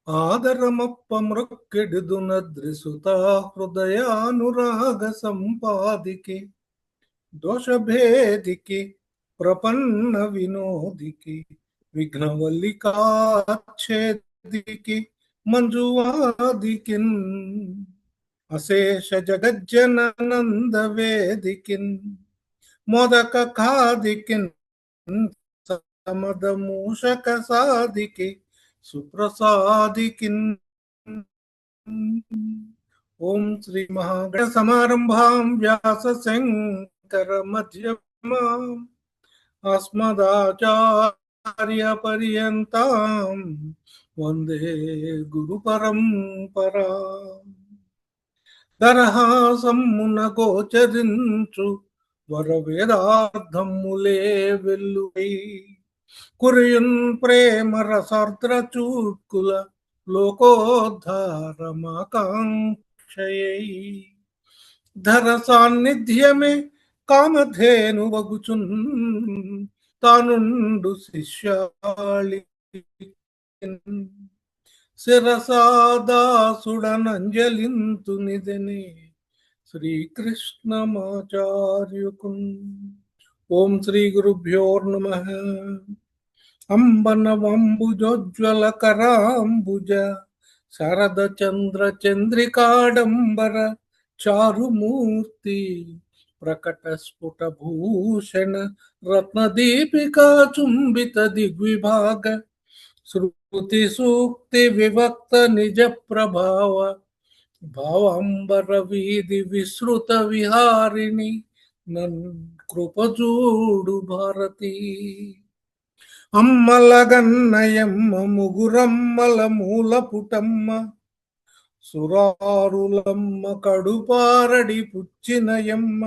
ఆదరమప్ప మృక్కెడుదునద్రిసుత హృదయానురాగ సంపాదికి దోషభేదికి ప్రపన్న వినోదికి విఘ్నవల్లికాచ్ఛేదికి మంజువాదికిన్ అశేష జగజ్జననంద వేదికిన్ మోదక ఖాదికిన్ సమద మూషక సాదికి సుప్రసాదికిన్ ఓం శ్రీ మహాగణ సమారంభాం వ్యాస శంకర మధ్యమాం అస్మదాచార్య పర్యంతం వందే గురు పరంపరా. దరహాసమున గోచరించు వరవేదార్థములే వెల్లువై కురియున్ ప్రేమ రసార్ద్ర చూట్కుల లోకోద్ధారమాకాంక్షయై ధర సాన్నిధ్యమే కామధేను వగుచున్ తానుండు శిష్యాళి శిరసాదాసుడనంజలింతు నిదనే శ్రీకృష్ణమాచార్యుకున్. ఓం శ్రీ గురుభ్యోర్నమః. అంబనవంబుజోజ్వల కరాంబుజ శరద చంద్ర చంద్రికాడంబర చారుమూర్తి ప్రకట స్ఫుట భూషణ రత్నదీపికా చుంబిత దిగ్విభాగ శృతి సూక్తి వివక్త నిజ ప్రభావ భావంబర వీధి విశ్రుత విహారిణి నన్ కృపజూడు భారతి. అమ్మలగన్నయమ్మ ముగురమ్మల మూల పుటమ్మ సురారులమ్మ కడుపారడి పుచ్చినయమ్మ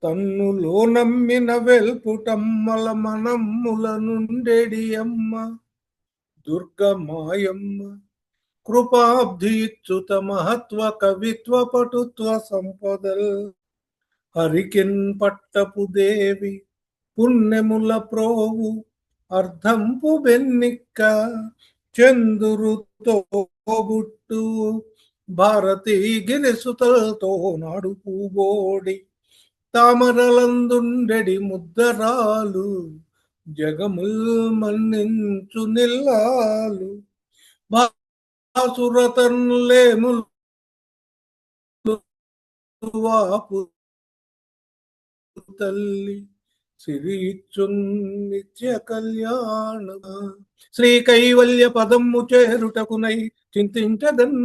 తన్నులో నమ్మిన వెల్పుటమ్మల మనమ్ముల నుండెడి అమ్మ దుర్గమాయమ్మ కృపాబ్ధిచ్యుత మహత్వ కవిత్వ పటుత్వ సంపదల్ హరికిన్ పట్టపు దేవి పుణ్యముల ప్రోవు అర్ధంపు బెన్నిక్క చందురుతో బుట్టు భారతీ గిరిసుతలతో నాడు పూబోడి తామరలందుండెడి ముద్దరాలు జగముల్ మన్నించు నిల్లాలు భాసురతన్లేములు వాపు తల్లి సిరిచున్ నిత్య కళ్యాణ శ్రీ కైవల్య పదము చేరుటకునై చింతించదన్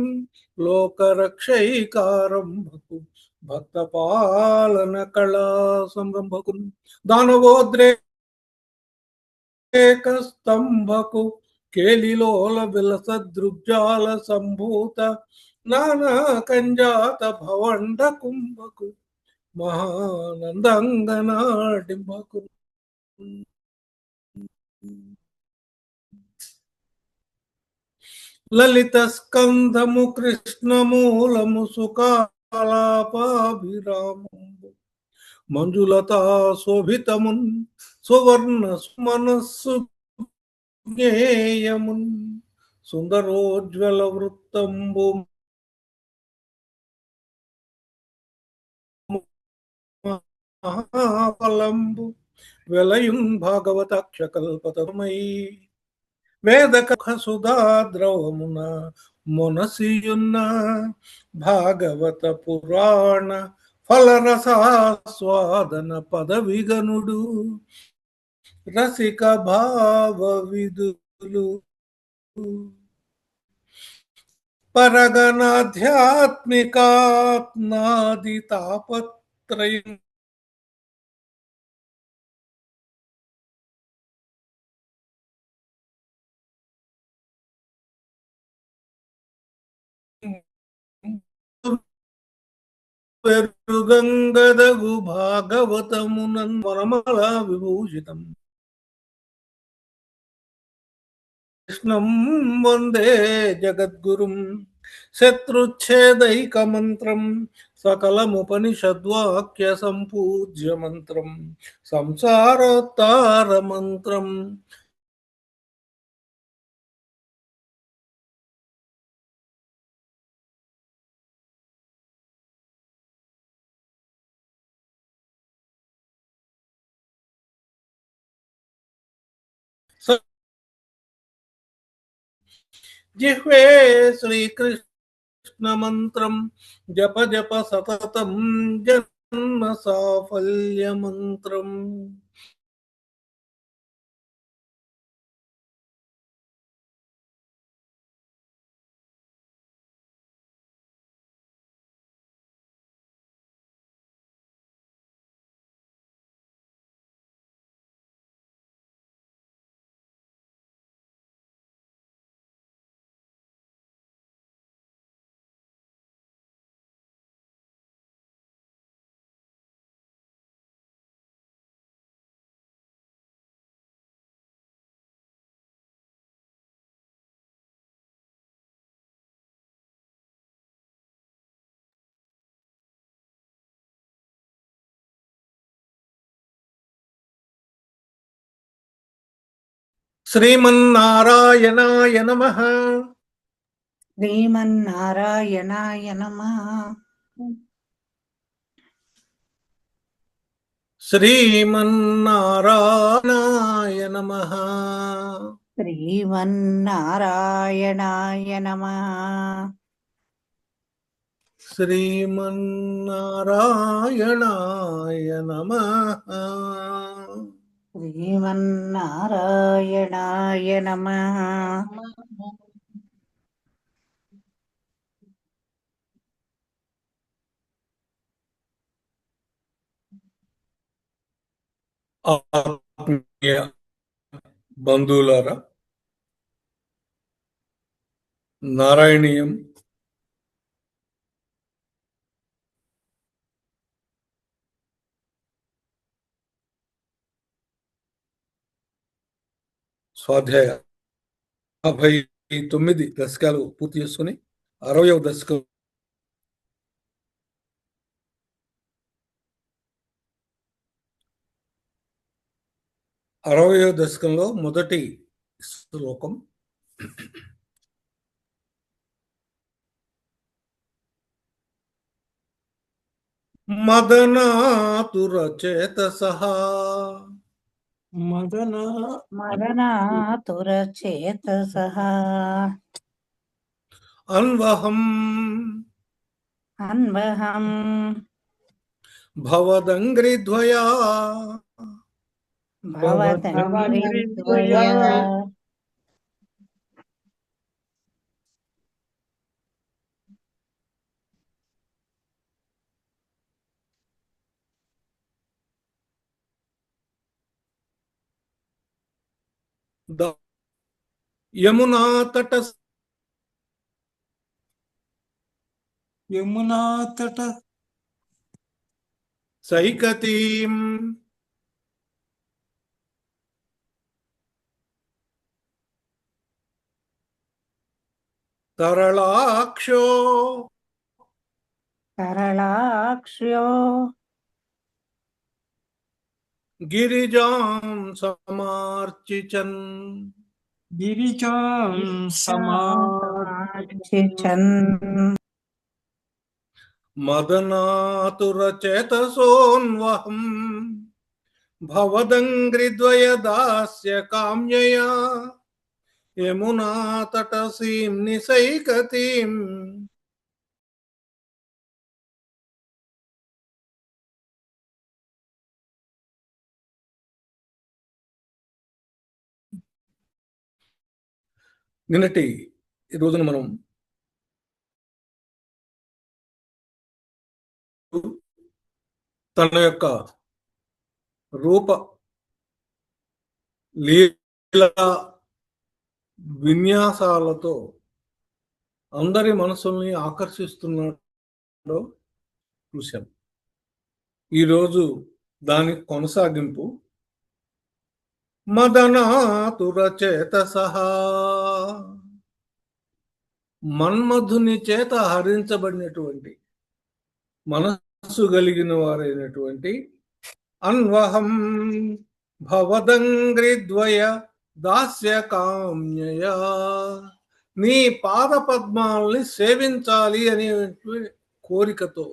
లోకరక్షైకారంభకు భక్త పాలన కళా సంరంభకు దానవోద్రేక స్తంభకు కేలిలోల విలస దృగ్జాల సంభూత నానా కంజాత భవండ కుంభకు మహానందంగనాడింబకు లలిత స్కంధము కృష్ణమూలము సుకాలాపాభిరామంబు మంజులతా శోభితమున్ సువర్ణ మనస్సు జ్ఞేయమున్ సుందరోజ్వల వృత్తంబు మహాఫలంబు వెలయున్ భాగవతాక్ష కల్పతమై వేదక సుధా ద్రవమున మొనసియున్న భాగవత పురాణ ఫలరసాస్వాదన పదవిగనుడు రసిక భావ విదులు పరగణాధ్యాత్మికాత్నాది తాపత్రయం పెరుగంగదగు భాగవతమునన్ వనమాల విభూషితం కృష్ణం వందే జగద్గురుం శత్రుచ్ఛేదైక మంత్రం సకలముపనిషద్వాక్య సంపూజ్య మంత్రం సంసారోత్తార మంత్రం జిహ్వే శ్రీకృష్ణ మంత్రం జప జప సతతం జన్మ సాఫల్య మంత్రం. శ్రీమన్నారాయణాయ నమః. శ్రీమన్నారాయణాయ నమః. శ్రీమన్నారాయణాయ నమః. శ్రీమన్నారాయణాయ నమః. శ్రీమన్నారాయణాయ నమః. శ్రీమన్నారాయణాయ నమః. ఆత్మీయ బంధువులారా, నారాయణీయం స్వాధ్యాయ 59 దశకాలు పూర్తి చేసుకుని 60వ దశకం దశకంలో మొదటి శ్లోకం. మదనాతురచేతసః మదనాతురచేతసః అన్వహం భవదంగ్రిద్వయా యమునాతట సైకతీం తరళాక్షో గిరిజాం సమార్చిచన్ మదనాతురచేతసోన్వహం భవదంగ్రిద్వయ దాస్య కామ్యయా యమునాతటసీం నిసైకతీం. నిన్నటి ఈ రోజున మనం తన యొక్క రూప లీలా విన్యాసాలతో అందరి మనసుల్ని ఆకర్షిస్తున్నాడో చూశాం. ఈరోజు దాని కొనసాగింపు. మదనాతురచేతసః మన్మధుని చేత హరించబడినటువంటి మనస్సు కలిగిన వారైనటువంటి అన్వహం భవదంగ్రిద్వయ దాస్య కామ్యయా నీ పాద పద్మాలని సేవించాలి అనే కోరికతో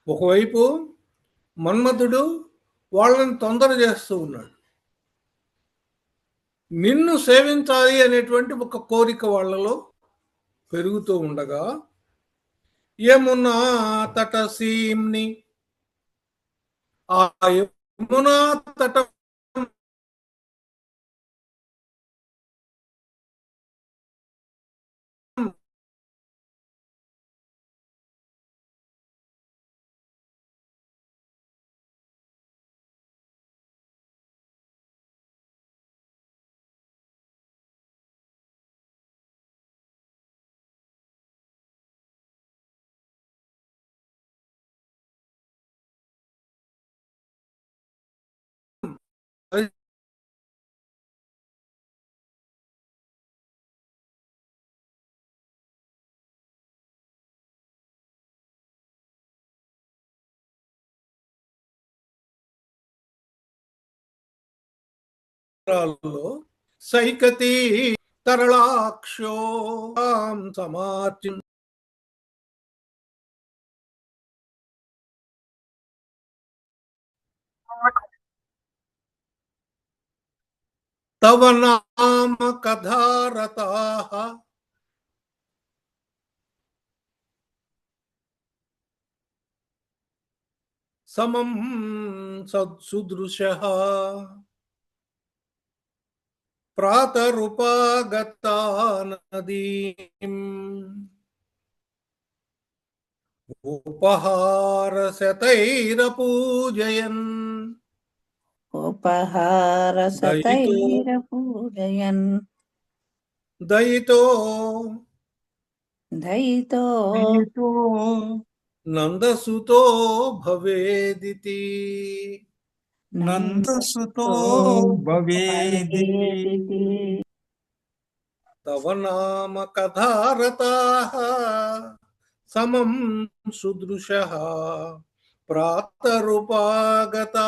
ఒకవైపు మన్మధుడు వాళ్ళని తొందర చేస్తూ ఉన్నాడు. నిన్ను సేవించాలి అనేటువంటి ఒక కోరిక వాళ్ళలో పెరుగుతూ ఉండగా, యమునా తటసీమ్ని, ఆ యమునా తటం పరిసరాల్లో సైకతి తరళాక్షో సమార్చి తవ నామ కథారతాః సమం సత్సుదృశః ప్రాతరుపాగతా నదీం ఉపహారశతైరపూజయన్ దయితో ఉపహారసతైరపూజయన్ దయితో దయితో దయతో నందసుతో భవేదితి. నందసుతో భవేదితి. తవ నామ కథారతాః సమం సుదృశః ప్రాతరుపాగతా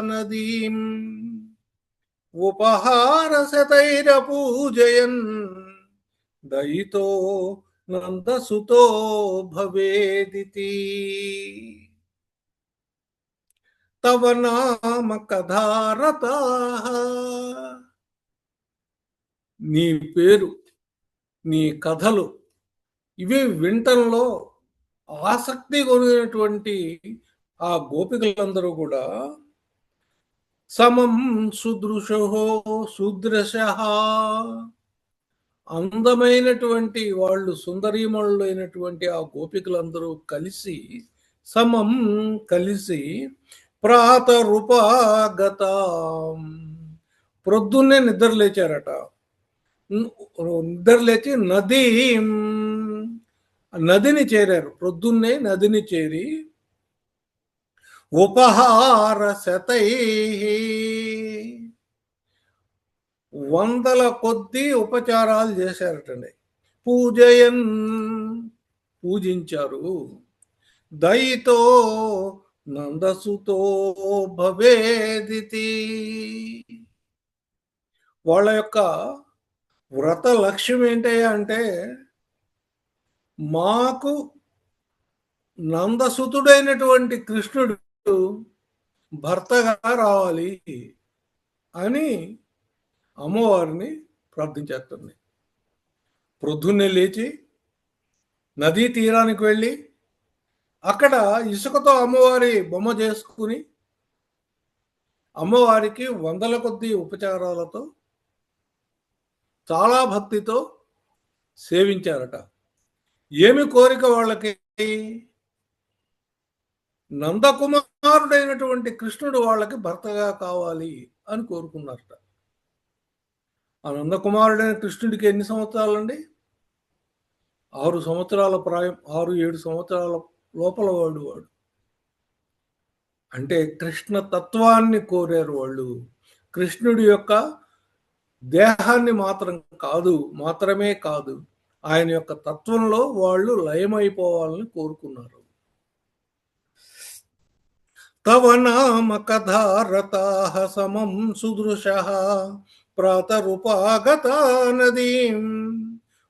నదీం ఉపహారశతైరపూజయన్ దయితో నందసుతో భవేదితి. తవ నామ కథారతాః, నీ పేరు, నీ కథలు ఇవి వింటంలో ఆసక్తి కొనినటువంటి ఆ గోపికలందరూ కూడా సమం సుదృశో సుదృశః, అందమైనటువంటి వాళ్ళు, సుందరీమణులైనటువంటి ఆ గోపికలందరూ కలిసి, సమం కలిసి, ప్రాతరుపాగత, ప్రొద్దున్నే నిద్రలేచారట. నిద్రలేచి నదిని చేరారు. ప్రొద్దున్నే నదిని చేరి ఉపహార శతై, వందల కొద్దీ ఉపచారాలు చేశారటండి. పూజయన్, పూజించారు. దయితో నందసుతో భవేదితి, వాళ్ళ యొక్క వ్రత లక్ష్యం ఏంటయ్యా అంటే, మాకు నందసుతుడైనటువంటి కృష్ణుడు భర్తగా రావాలి అని అమ్మవారిని ప్రార్థించేస్తుంది. ప్రొద్దున్నే లేచి నదీ తీరానికి వెళ్ళి అక్కడ ఇసుకతో అమ్మవారి బొమ్మ చేసుకుని అమ్మవారికి వందల కొద్ది ఉపచారాలతో చాలా భక్తితో సేవించారట. ఏమి కోరిక వాళ్ళకి? నందకుమారుడైనటువంటి కృష్ణుడు వాళ్ళకి భర్తగా కావాలి అని కోరుకున్నారట. ఆ నందకుమారుడైన కృష్ణుడికి ఎన్ని సంవత్సరాలండి? 6 సంవత్సరాల ప్రాయం, 6-7 సంవత్సరాల లోపల వాడు. అంటే కృష్ణ తత్వాన్ని కోరారు వాళ్ళు. కృష్ణుడి యొక్క దేహాన్ని మాత్రమే కాదు, ఆయన యొక్క తత్వంలో వాళ్ళు లయమైపోవాలని కోరుకున్నారు. తవ నామ కథారతాః సమం సుదృశః ప్రాతరుపాగతా నదీం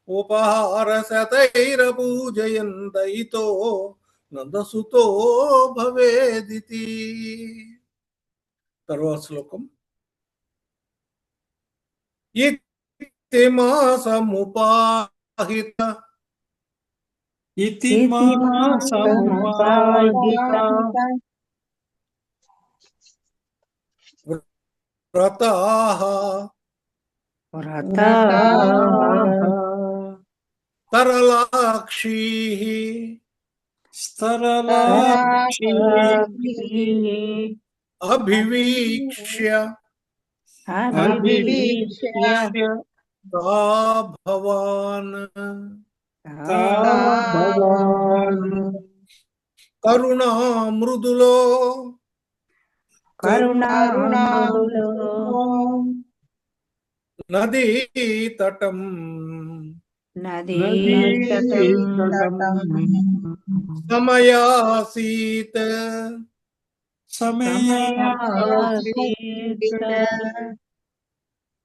ఉపహారశతైరపూజయన్ దయితో నందసుతో భవేదితి. తర్వాత శ్లోకం. इति मासमुपाहित इति इति मासमुपाहित व्रताः व्रताः तरलाक्षीः स्तरलाक्षी अभिवीक्ष्य अभिवीक्ष्य सा भवान् ता भवान् करुणामृदुलो కరుణామృదులో नदीतटं नदीतटं समयासीत् समयासीत्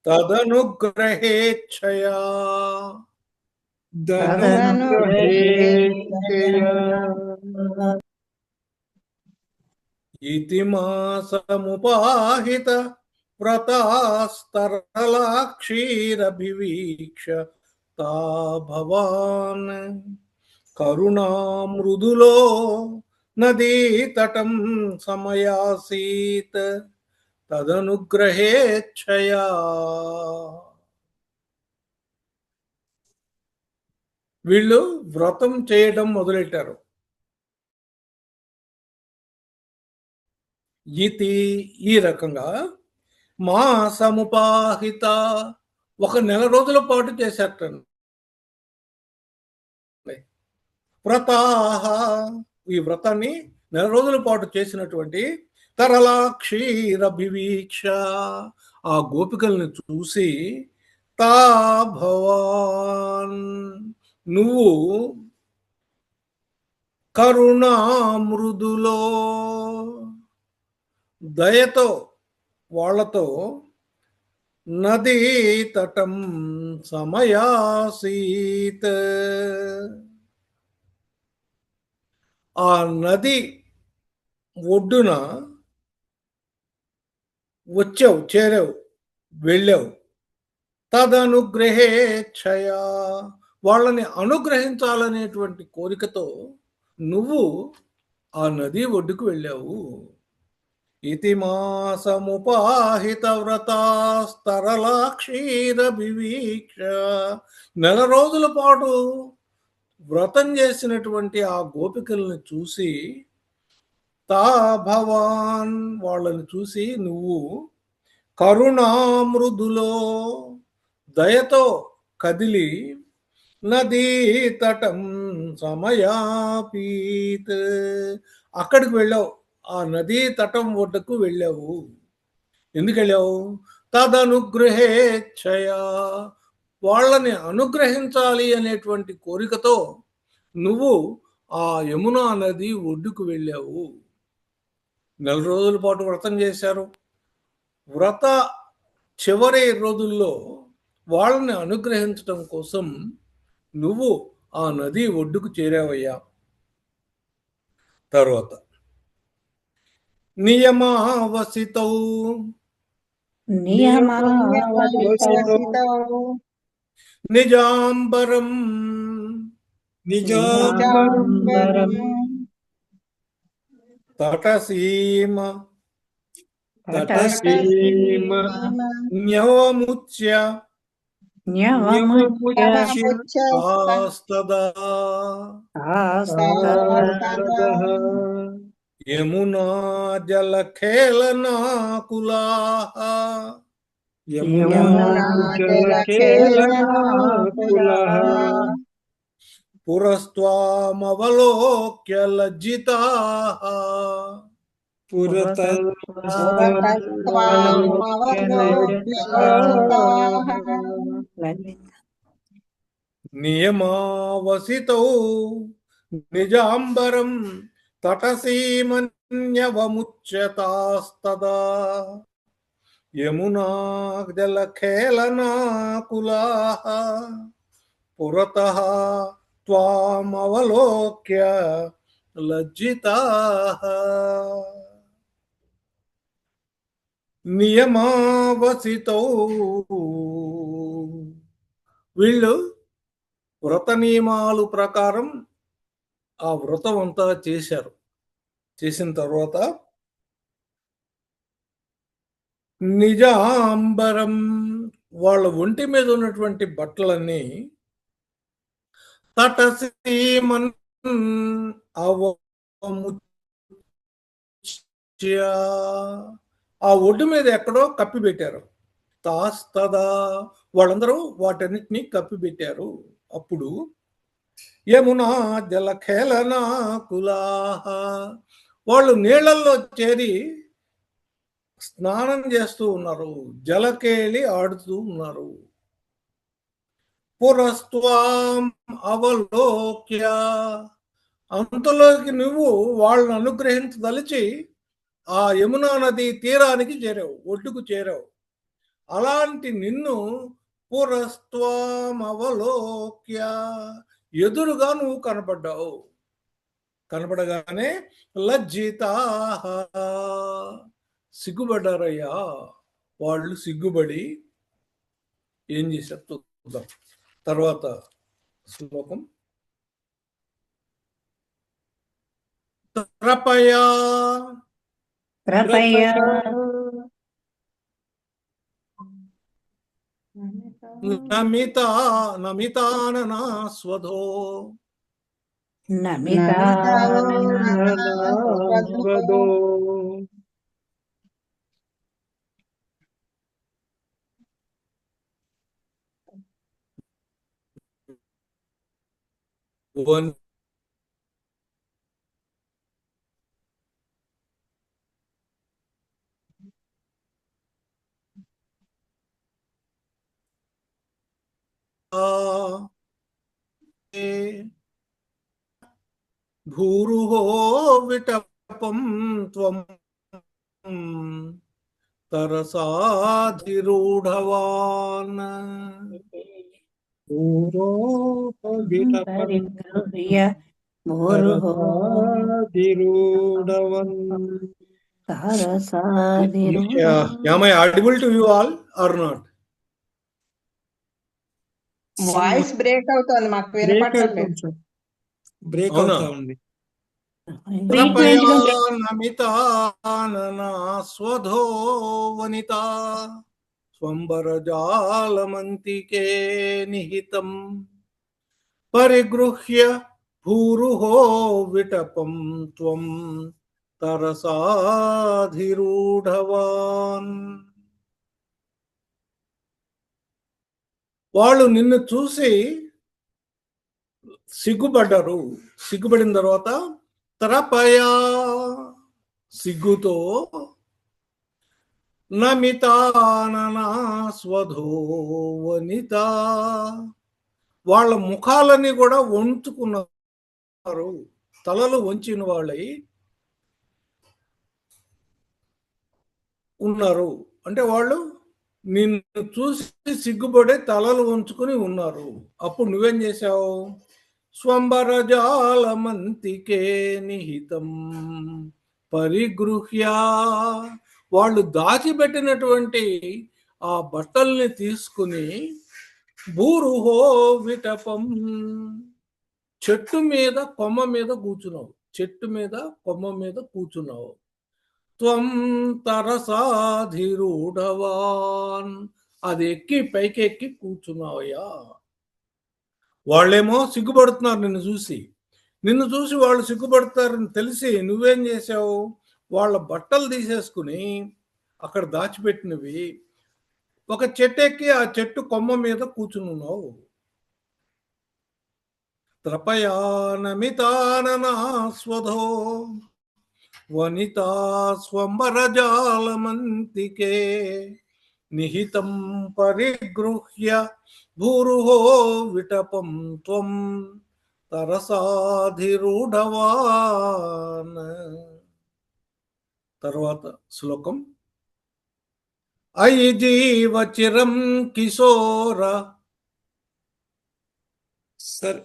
तदनुग्रहेच्छया धनुग्रहेच्छया इति मासमुपाहित व्रतास्तरलाक्षीरभिवीक्ष ता भवान् करुणामृदुलो नदीतटं समयासीत् तदनुग्रहेच्छया వీళ్ళు వ్రతం చేయడం మొదలెట్టారు. ఇతి ఈ రకంగా మాసముపాహిత ఒక నెల రోజుల పాటు చేశారట. వ్రతాహ ఈ వ్రతాన్ని నెల రోజుల పాటు చేసినటువంటి తరలాక్షీరభివీక్ష ఆ గోపికల్ని చూసి తా భవాన్ నువ్వు కరుణామృదులో దయతో వాళ్ళతో నదీ తటం సమయాసీత్ ఆ నది ఒడ్డున వచ్చావు, చేరావు, వెళ్ళావు. తదనుగ్రహేచ్ఛయా వాళ్ళని అనుగ్రహించాలనేటువంటి కోరికతో నువ్వు ఆ నది ఒడ్డుకు వెళ్ళావు. ఇతి మాసముపాహిత వ్రతాస్తరలాక్షీరభివీక్ష నెల రోజుల పాటు వ్రతం చేసినటువంటి ఆ గోపికల్ని చూసి తా భవాన్ వాళ్ళని చూసి నువ్వు కరుణామృదులో దయతో కదిలి నదీ తటం సమయాపీత్ అక్కడికి వెళ్ళావు, ఆ నదీ తటం ఒడ్డుకు వెళ్ళావు. ఎందుకు వెళ్ళావు? తదనుగ్రహేచ్ఛయా వాళ్ళని అనుగ్రహించాలి అనేటువంటి కోరికతో నువ్వు ఆ యమునా నది ఒడ్డుకు వెళ్ళావు. నెల రోజుల పాటు వ్రతం చేశారు. వ్రత చివరి రోజుల్లో వాళ్ళని అనుగ్రహించడం కోసం నువ్వు ఆ నది ఒడ్డుకు చేరావయ్యా. తర్వాత నియమావసితౌ నిజాంబరం నిజాంబరం తటసీమ తటసీమ న్యవముచ్య న్యవముచ్య ఆస్తదా ఆస్తదః యమునా జలఖేళనాకులాః యమునా జలఖేళనాకులః పురస్త్వామవలోక్య లజ్జితాః నియమావసితౌ నిజాంబరం తటసీమన్యవముచ్యతాస్తదా యమునా జలఖేళనాకులాః పురతః త్వామవలోక్య లజ్జితాః. నియమావసితౌ వీళ్ళు వ్రత నియమాలు ప్రకారం ఆ వ్రతం అంతా చేశారు. చేసిన తర్వాత నిజాంబరం వాళ్ళ ఒంటి మీద ఉన్నటువంటి బట్టలన్నీ తటసీమన్ ఆ ఒడ్డు మీద ఎక్కడో కప్పి పెట్టారు. తాస్తదా వాళ్ళందరూ వాటన్నిటినీ కప్పి పెట్టారు. అప్పుడు యమునా జలఖేళనా కులాహ వాళ్ళు నీళ్లలో చేరి స్నానం చేస్తూ ఉన్నారు, జలకేళి ఆడుతూ ఉన్నారు. పురస్త్వాం అవలోక్య అంతలోకి నువ్వు వాళ్ళని అనుగ్రహించదలిచి ఆ యమునా నది తీరానికి చేరావు, ఒడ్డుకు చేరావు. అలాంటి నిన్ను పురస్త్వాం అవలోక్య ఎదురుగా నువ్వు కనపడ్డావు. కనపడగానే లజ్జితా సిగ్గుపడ్డారయ్యా. వాళ్ళు సిగ్గుపడి ఏం చేశారు చూద్దాం. తర్వాత శ్లోకం. త్రపయా నమితాననా స్వధో స్వదో భూరుహో విటపం త్వం తరసాధిరూఢవాన్ Am I audible to you all or not? Voice break అవుతుంది, మాకు వినపడలేదు. బ్రేక్ అవుతా ఉంది. నమితాననా స్వధో వనిత స్వంబరజాలమంతికే నిహితం పరిగృహ్య భూరుహో విటపం త్వం తరసాధిరూఢవాన్. వాళ్ళు నిన్ను చూసి సిగ్గుపడ్డారు. సిగ్గుపడిన తర్వాత త్రపయా సిగ్గుతో నమితాననా స్వధో వనిత వాళ్ళ ముఖాలని కూడా వంచుకున్నారు. తలలు వంచిన వాళ్ళై ఉన్నారు. అంటే వాళ్ళు నిన్ను చూసి సిగ్గుపడే తలలు వంచుకుని ఉన్నారు. అప్పుడు నువ్వేం చేశావు? స్వంబరజాలమంతికే నిహితం పరిగృహ్య వాళ్ళు దాచిపెట్టినటువంటి ఆ బట్టల్ని తీసుకుని భూరుహో విటపం చెట్టు మీద కొమ్మ మీద కూర్చున్నావు. చెట్టు మీద కొమ్మ మీద కూర్చున్నావు. త్వం తరసాధిరూఢవాన్ అది ఎక్కి పైకి ఎక్కి కూర్చున్నావయ్యా. వాళ్ళేమో సిగ్గుపడుతున్నారు నిన్ను చూసి. నిన్ను చూసి వాళ్ళు సిగ్గుపడతారని తెలిసి నువ్వేం చేసావు? వాళ్ళ బట్టలు తీసేసుకుని అక్కడ దాచిపెట్టినవి ఒక చెట్టు ఎక్కి ఆ చెట్టు కొమ్మ మీద కూర్చుని ఉన్నావు. త్రపయా నమితాననా స్వధో వనితా స్వంబరజాలమంతికే నిహితం పరిగృహ్య భూరుహో విటపం త్వం తరసాధిరూఢవాన్. తర్వాత శ్లోకం. అయి జీవ చిరం కిశోర. సార్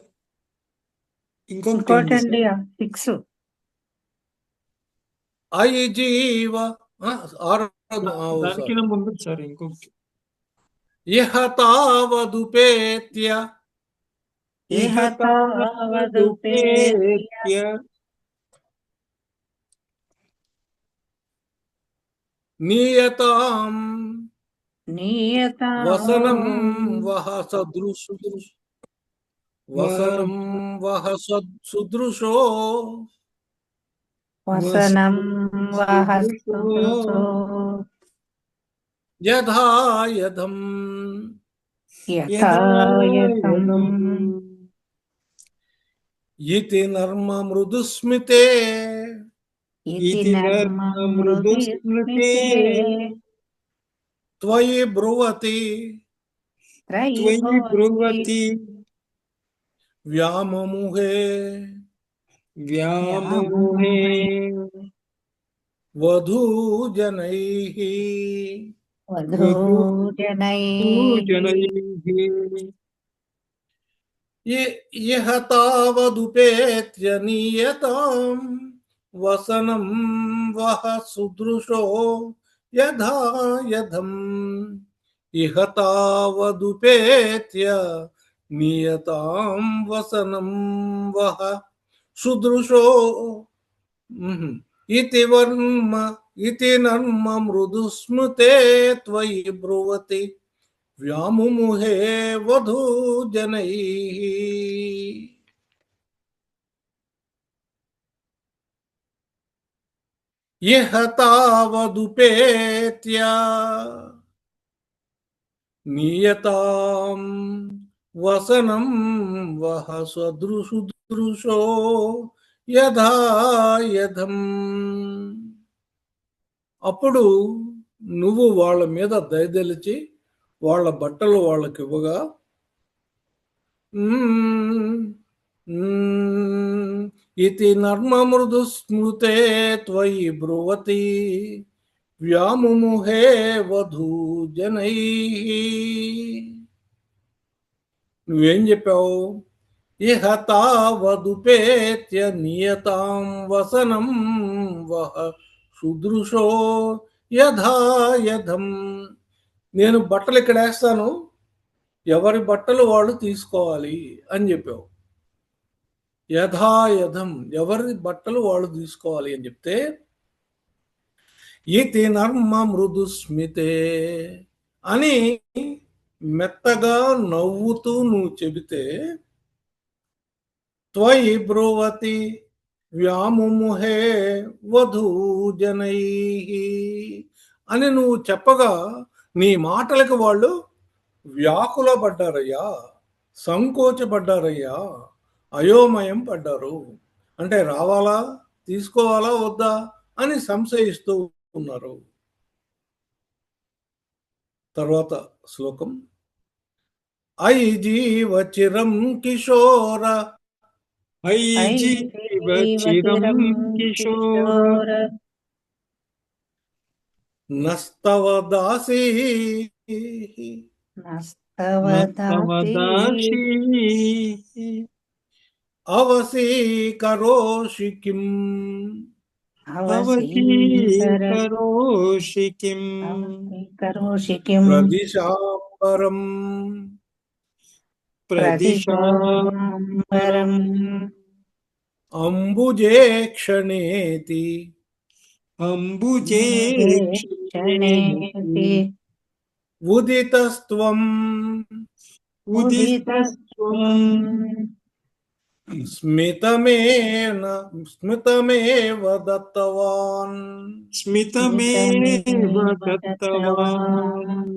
ఇంకొకటి ఇంకోటండి 6 అయి జీవ దానికన్నా ముందు సార్ ఇంకొకటి ఇహ తావదుపేత్య ఇహ తావదుపేత్య నియతాం వసనం నియతాం వహ వసనం వహ సుదృశో వసనం వహస్తుదృశో యథాయథం యథాయథం ఇతి నర్మ మృదుస్మితే ఇతి నర్మ మృదుస్మృతే త్వయి బ్రువతి త్రయి త్వయి భవతి బ్రువతి వ్యామముహే వ్యామోహే వధూజనైః వధూజనైః ఇహ తావదుపేత్య నియతాం వసనం వహ సుదృశో యథాయథం ఇహ తావదుపేత్య నియతాం వసనం వహ సుదృశో ఇతి నర్మ మృదుస్మృతే త్వయి బ్రువతి వ్యాముముహే వధూజనైః ఇహ తావదుపేత్య నియతాం వసనం వహ సదృశో యథాయథం అప్పుడు నువ్వు వాళ్ళ మీద దయదలిచి వాళ్ళ బట్టలు వాళ్ళకి ఇవ్వగా ఇతి నర్మ మృదు స్మృతే త్వయి బ్రువతి వ్యాముముహే వధూజనైః నువ్వేం చెప్పావు ఇహ తావదుపేత్య నియతాం వసనం వహ సుదృశో యథాయథం నేను బట్టలు ఇక్కడ వేస్తాను ఎవరి బట్టలు వాళ్ళు తీసుకోవాలి అని చెప్పావు యథాయథం ఎవరి బట్టలు వాళ్ళు తీసుకోవాలి అని చెప్తే ఇతి నర్మ మృదుస్మితే అని మెత్తగా నవ్వుతూ నువ్వు చెబితే త్వయి బ్రువతి వ్యాముముహే వధూజనైః అని నువ్వు చెప్పగా నీ మాటలకు వాళ్ళు వ్యాకులపడ్డారయ్యా, సంకోచపడ్డారయ్యా, అయోమయం పడ్డారు. అంటే రావాలా, తీసుకోవాలా వద్దా అని సంశయిస్తూ ఉన్నారు. తర్వాత శ్లోకం అయి జీవ చిరం కిశోర అయి జీవ చిరం కిశోర నస్తవ దాసీ నస్తవదాసి అవసీకరోషి కిం అవసీకరోషి కిం ప్రదిశాంబరం ప్రదిశాంబరం అంబుజే క్షణేతి అంబుజే క్షణేతి ఉదితస్త్వం ఉదితస్త్వం స్మితమేవ దత్తవాన్ స్మితమేవ దత్తవాన్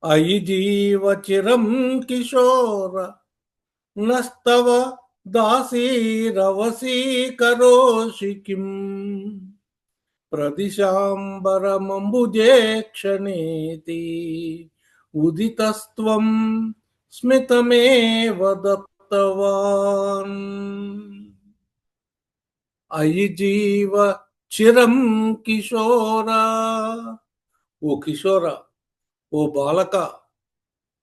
అయి జీవ చిరం కిశోర నస్తవ దాసీరవసీకరోషి కిం ప్రదిశాంబరమంబుజే క్షణేతి ఉదితస్త్వం స్మితమేవ దత్తవాన్. అయి జీవ చిరం కిశోర, ఓ కిశోర, ఓ బాలక,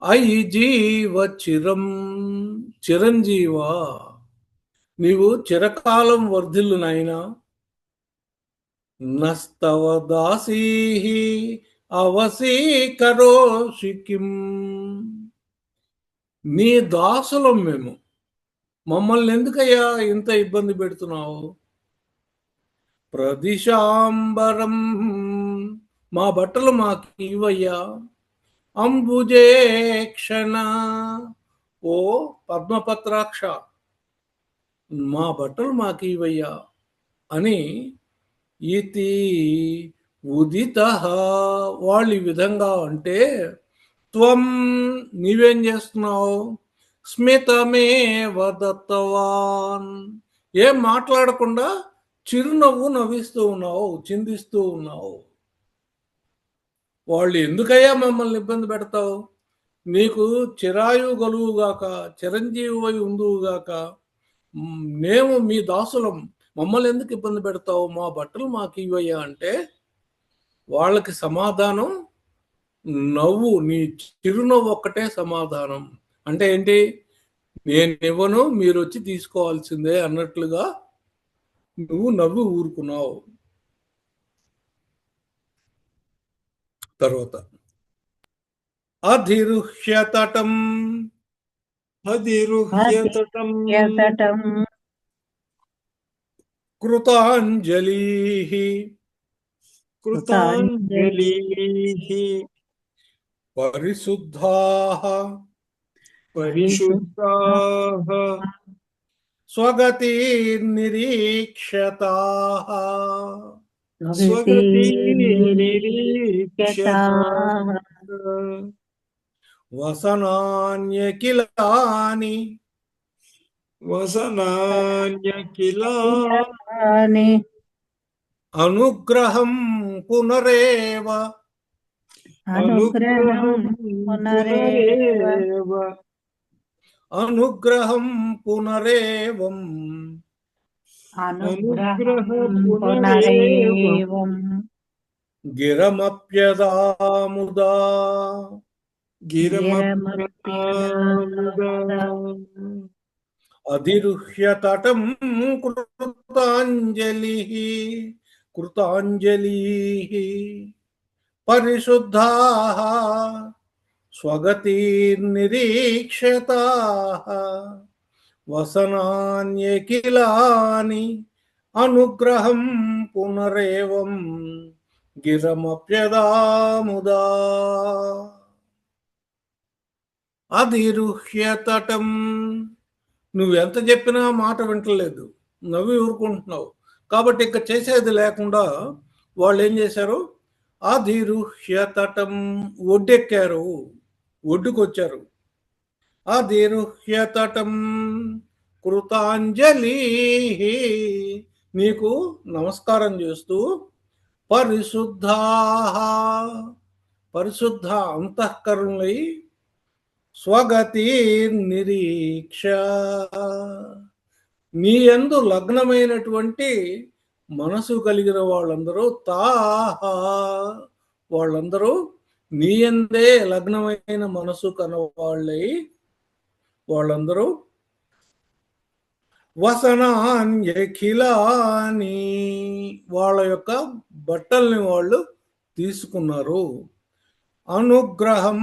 అయి జీవ చిరం, చిరంజీవా, నీవు చిరకాలం వర్ధిల్లు నాయనా. నస్తవ దాసీ అవసీకరోషి కిం. నీ దాసులం మేము, మమ్మల్ని ఎందుకయ్యా ఇంత ఇబ్బంది పెడుతున్నావు? ప్రదిశాంబరం, మా బట్టలు మాకు ఇవ్వయ్యా. అంబుజేక్షణ, ఓ పద్మపత్రాక్ష, మా బట్టలు మాకు ఇవ్వయ్యా అని ఇతి ఉదిత, వాళ్ళు ఈ విధంగా అంటే, త్వం నీవేం చేస్తున్నావు? స్మితమే వదత్తవాన్, ఏం మాట్లాడకుండా చిరునవ్వు నవ్విస్తూ ఉన్నావు, చిందిస్తూ ఉన్నావు. వాళ్ళు ఎందుకయ్యా మమ్మల్ని ఇబ్బంది పెడతావు? నీకు చిరాయు గలువుగాక, చిరంజీవి ఉందువుగాక, మేము మీ దాసులం, మమ్మల్ని ఎందుకు ఇబ్బంది పెడతావు? మా బట్టలు మాకు ఇవ్వయ్యా అంటే వాళ్ళకి సమాధానం నవ్వు, నీ చిరునవ్వు ఒక్కటే సమాధానం. అంటే ఏంటి? నేను ఇవ్వను, మీరు వచ్చి తీసుకోవాల్సిందే అన్నట్లుగా నువ్వు నవ్వి ఊరుకున్నావు. తర్వాత అధిరుహ్యతటం, అధిరుహ్యతటం యతటం కృతాంజలి, కృతాంజలిః పరిశుద్ధాః పరిశుద్ధాః స్వగతిర్నిరీక్షతాః స్వగతిర్నిరీక్షతాః వసనాన్యఖిలాని వసనాన్యఖిలాని అనుగ్రహం పునరేవ అనుగ్రహం పునరేవ అనుగ్రహం పునరేవం అనుగ్రహం పునరేవం గిరమప్యదాముదా గిరమప్యదాముదా అధిరుహ్యతటం కృతాంజలిః కృతాంజలిః పరిశుద్ధాః స్వగతిర్నిరీక్షతాః వసనాన్యఖిలాని అనుగ్రహం పునరేవం గిరమప్యదాముదా. అధిరుహ్యతటం, నువ్వెంత చెప్పినా మాట వింటలేదు, నవ్వి ఊరుకుంటున్నావు. కాబట్టి ఇక చేసేది లేకుండా వాళ్ళు ఏం చేశారు? అధిరుహ్యతటం, ఒడ్డెక్కారు, ఒడ్డుకొచ్చారు. అధిరుహ్యతటం కృతాంజలి, నీకు నమస్కారం చేస్తూ, పరిశుద్ధాః, పరిశుద్ధ అంతఃకరణలై, స్వగతి నిరీక్ష, నీ యందు లగ్నమైనటువంటి మనసు కలిగిన వాళ్ళందరూ, తాహ, వాళ్ళందరూ నీ యందే లగ్నమైన మనసు కనవాళ్ళై వాళ్ళందరూ వసనాన్యఖిలాని, వాళ్ళ యొక్క బట్టల్ని వాళ్ళు తీసుకున్నారు. అనుగ్రహం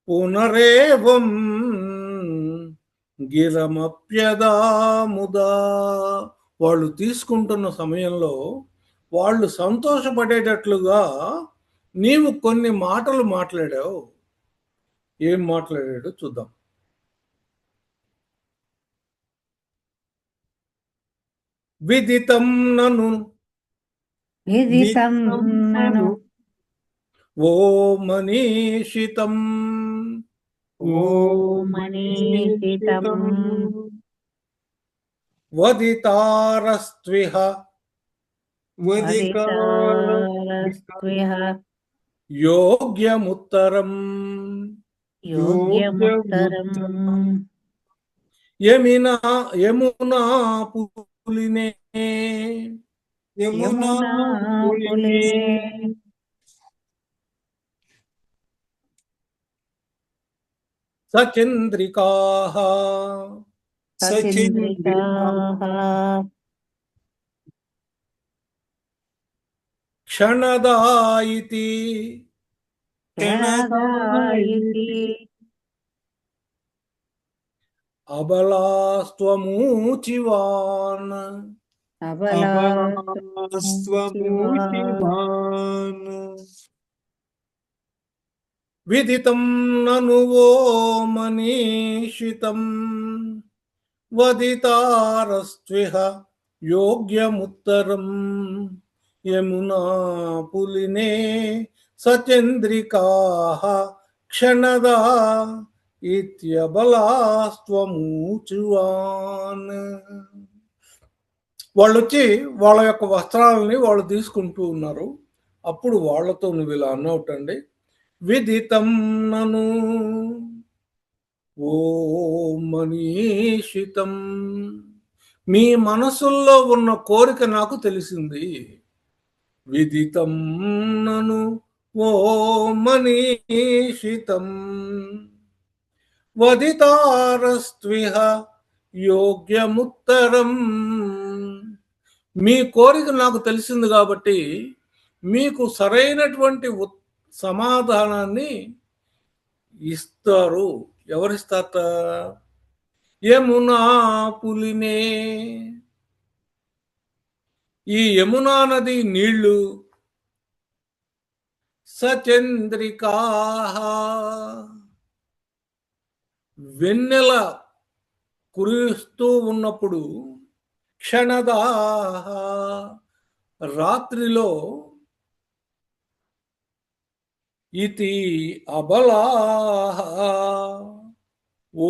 పునరేవం గిరమప్యదాముదా, వాళ్ళు తీసుకుంటున్న సమయంలో వాళ్ళు సంతోషపడేటట్లుగా నీవు కొన్ని మాటలు మాట్లాడావు. ఏం మాట్లాడాడు చూద్దాం. విదితం నను విదితం నను ఓ మనీషితం ఓ మనీషితం వదితారస్త్విహ వదితారస్త్విహ యోగ్యముత్తరం యోగ్యముత్తరం యమునా పులినే యమునా పులినే సచంద్రికాః సచంద్రికాః క్షణదాయితి ప్రణదాయితి అబలాస్త్వమూచివాన్ అభాస్త్వమూచివాన్ విదితం నను వో మనీషితం వదితారస్త్విహ యోగ్యముత్తరం యమునా పులినే సచంద్రికాః క్షణదా ఇత్యబలాస్త్వమూచువాన్. వాళ్ళు వచ్చి వాళ్ళ యొక్క వస్త్రాలని వాళ్ళు తీసుకుంటూ ఉన్నారు. అప్పుడు వాళ్ళతో నువ్వు ఇలా అన్నవుటండి, విదితం నను ఓ మనీషితం, మీ మనసుల్లో ఉన్న కోరిక నాకు తెలిసింది. విదితం నను ఓ మనీషితం వదితారస్త్విహ యోగ్యముత్తరం, మీ కోరిక నాకు తెలిసింది కాబట్టి మీకు సరైనటువంటి సమాధానాన్ని ఇస్తారు. ఎవరిస్తారట? యమునా పులినే, ఈ యమునా నది నీళ్లు, సచంద్రికా వెన్నెల కురుస్తూ ఉన్నప్పుడు, క్షణదా రాత్రిలో, ఇతి అబలా ఓ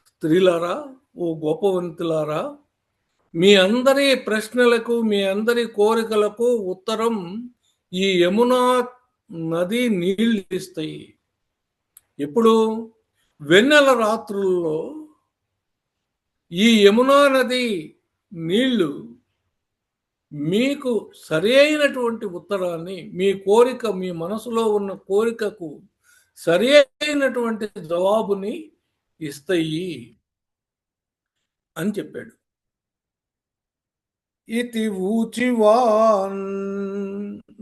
స్త్రీలారా, ఓ గోపవంతులారా, మీ అందరి ప్రశ్నలకు మీ అందరి కోరికలకు ఉత్తరం ఈ యమునా నది నీళ్ళు ఇస్తాయి. ఎప్పుడు? వెన్నెల రాత్రుల్లో ఈ యమునా నది నీళ్లు మీకు సరి అయినటువంటి ఉత్తరాన్ని, మీ కోరిక, మీ మనసులో ఉన్న కోరికకు సరి అయినటువంటి జవాబుని ఇస్తాయి అని చెప్పాడు. ఇతి ఊచివాన్,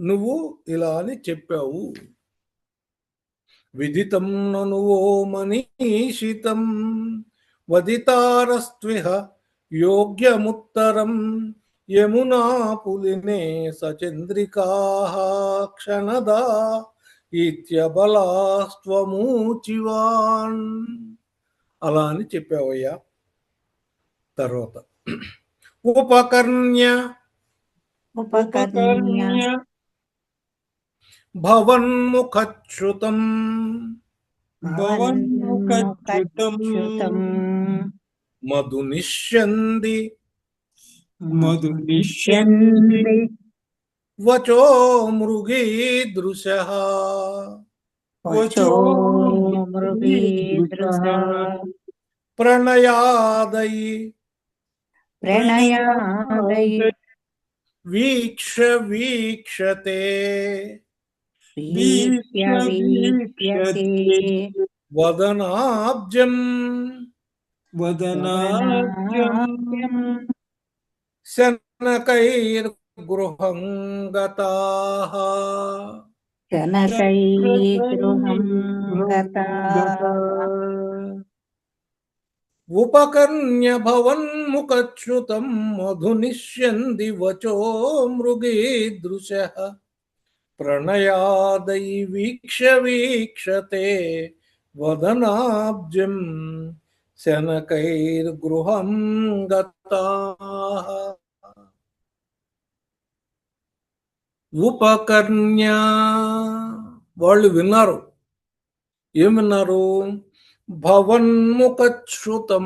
నువ్వు ఇలా అని చెప్పావు. విదితం నను ఓ మనీషితం వదితారస్త్విహ యోగ్యముత్తరం యమునా పులినే సచంద్రికాః క్షణదా ఇత్యబలాస్త్వమూచివాన్. అలా అని చెప్పావయ్యా. తర్వాత ఉపకర్ణ్య భవన్ముఖచ్యుతం మధునిష్యంది వచో మృగీదృశః ప్రణయాదయి వీక్ష వీక్షతే వదనాబ్జం శనకైర్గృహం గతాః ఉపకర్ణ్య భవన్ముఖచ్యుతం మధునిష్యంది వచో మృగీదృశః ప్రణయాదై వీక్ష వీక్షతే వదనాబ్జం శనకైర్గృహం గతాః. ఉపకర్ణ్య, వాళ్ళు విన్నారు. ఏం విన్నారు? భవన్ముఖచ్యుతం,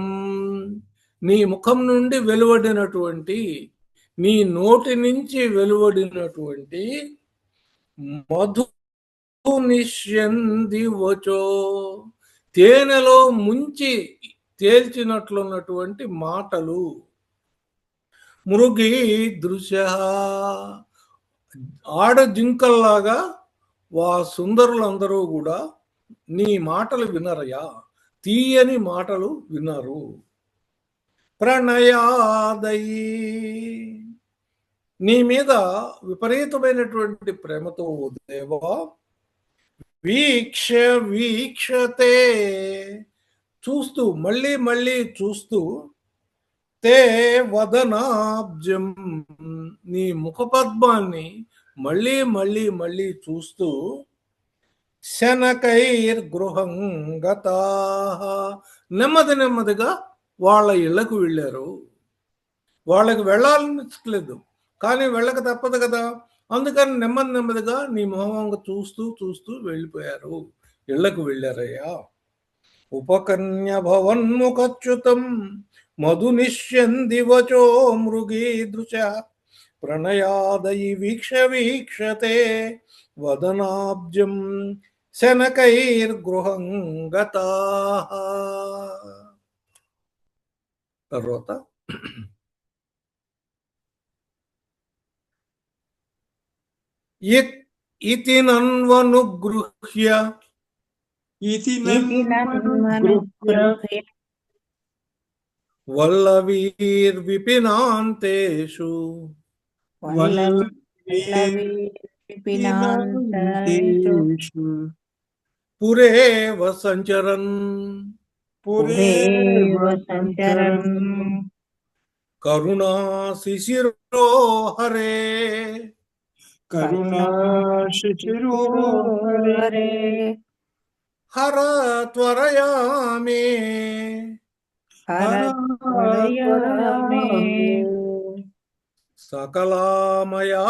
నీ ముఖం నుండి వెలువడినటువంటి, నీ నోటి నుంచి వెలువడినటువంటి మధు నిష్యంది వచో, తేనెలో ముంచి తేల్చినట్లున్నటువంటి మాటలు. మృగి దృశ, ఆడ జింకల్లాగా వా సుందరులందరూ కూడా నీ మాటలు వినరయా, తీయని మాటలు విన్నారు. ప్రణయాదయి, నీ మీద విపరీతమైనటువంటి ప్రేమతో ఓ దేవా వీక్ష వీక్షతే చూస్తూ మళ్ళీ మళ్ళీ చూస్తూ తే వదనాబ్జం నీ ముఖపద్మాన్ని మళ్ళీ మళ్ళీ మళ్ళీ చూస్తూ శనకైర్గృహం గతా నెమ్మది నెమ్మదిగా వాళ్ళ ఇళ్లకు వెళ్ళారు. వాళ్ళకి వెళ్ళాలనిపించలేదు, కానీ వెళ్ళక తప్పదు కదా. అందుకని నెమ్మది నెమ్మదిగా నీ మొహంగా చూస్తూ చూస్తూ వెళ్ళిపోయారు, ఇళ్లకు వెళ్ళారయ్యా. ఉపకన్య భవన్ముఖచ్యుతం మధు నిశ్యంది వచో మృగీదృశ ప్రణయాదయి వీక్ష వీక్షతే వదనాబ్జం శనకైర్గృహం గతా. తర్వాత ఇతి నన్వనుగృహ్య నన్మనుగృహ్య వల్లవీర్విపినాంతేషు వల్లవీర్విపినాంతేషు పురేవ సంచరన్ పురేవ సంచరన్ కరుణా శిశిరో హరే కరుణాశిశిరోహరే హర త్వరయా మే హరత్వరయామే సకలామయావళిం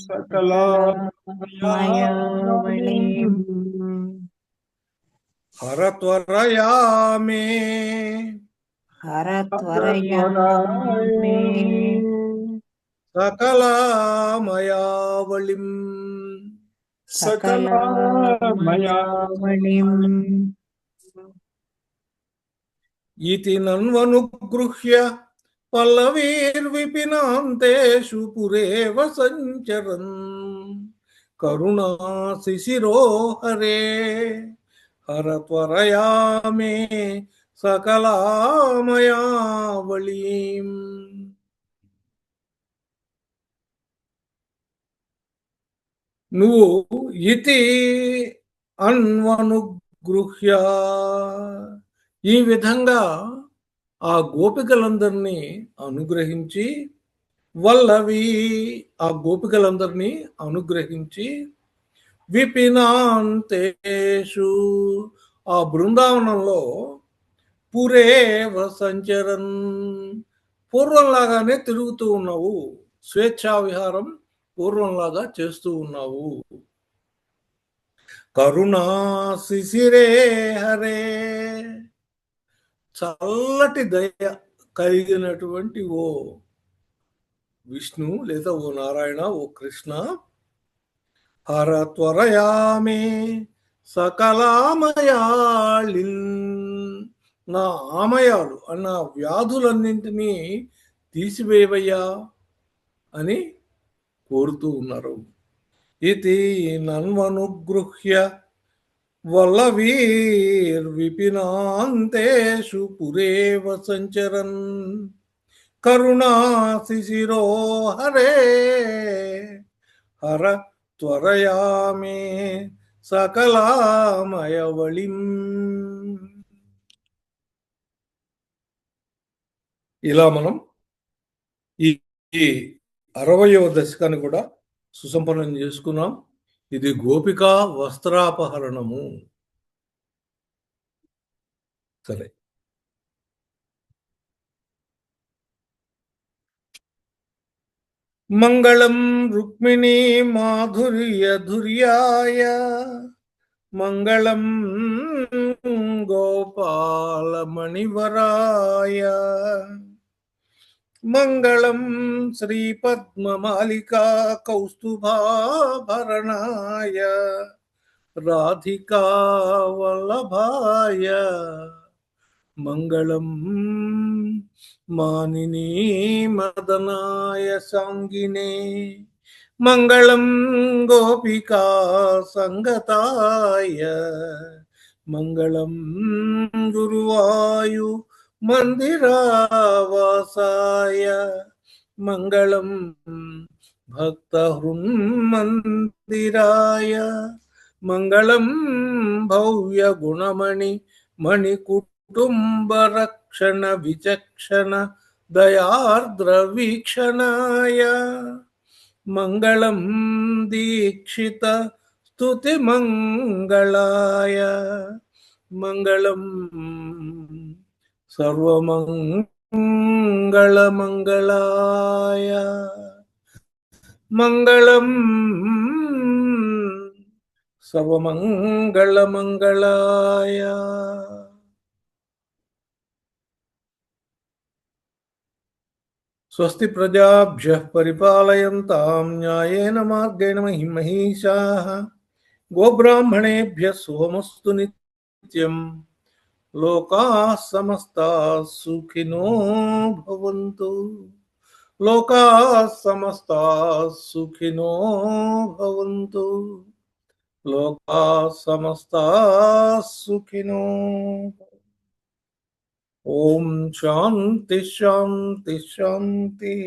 సకలామయావళిం హర త్వరయా మే హరత్వరయామే సకలామయావళిం సకలామయావళిం ఇతి నన్వనుగృహ్య పల్లవీర్విపినాంతేషు పురేవ సంచరన్ కరుణా శిశిరో హరే హర త్వరయా మే సకలామయావళిం. నువ్వు ఇతి అన్వనుగృహ్య ఈ విధంగా ఆ గోపికలందరినీ అనుగ్రహించి వల్లవి ఆ గోపికలందరినీ అనుగ్రహించి విపినాంతేషు ఆ బృందావనంలో పురేవ సంచరన్ పూర్వంలాగానే తిరుగుతూ ఉన్నావు, స్వేచ్ఛా విహారం పూర్వంలాగా చేస్తూ ఉన్నావు. కరుణా శిశిరే హరే చల్లటి దయ కలిగినటువంటి ఓ విష్ణు లేదా ఓ నారాయణ, ఓ కృష్ణ, హర త్వరయామే సకలామయాళిన్ నా ఆమయాలు అన్న వ్యాధులన్నింటినీ తీసివేవయ్యా అని కోరుతూ ఉన్నారు. ఇది నన్వనుగృహ్య వల్లవీర్విపినాంతేషు పురేవ సంచరన్ కరుణా శిశిరో హరే హర త్వరయా మే సకలామయవళిం. ఇలా మనం ఈ 60వ దశకాన్ని కూడా సుసంపన్నం చేసుకున్నాం. ఇది గోపికా వస్త్రాపహరణము. సరే, మంగళం రుక్మిణీ మాధుర్యధుర్యాయ మంగళం గోపాలమణివరాయ మంగళం శ్రీపద్మమాలికా కౌస్తుభాభరణాయ రాధికా వల్లభాయ మంగళం మానినీ మదనాయ సాంగినే మంగళం గోపికా సంగతాయ మంగళం గురువాయు మందిరావాసాయ మంగళం భక్తహృన్మందిరాయ మంగళం భవ్య గుణమణి మణికుటుంబరక్షణ విచక్షణ దయార్ద్ర వీక్షణాయ మంగళం దీక్షిత స్తుతి మంగళాయ మంగళం సర్వమంగళమంగళాయ మంగళం సర్వమంగళమంగళాయ. స్వస్తి ప్రజాభ్యః పరిపాలయంతాం న్యాయేన మార్గేణ మహిమహీషాః గోబ్రాహ్మణేభ్యः శుభమస్తు నిత్యం లోకాః సమస్తాః సుఖినో భవంతు లోకాః సమస్తాః సుఖినో భవంతు లోకాః సమస్తాః సుఖినో. ఓం శాంతి శాంతి శాంతి.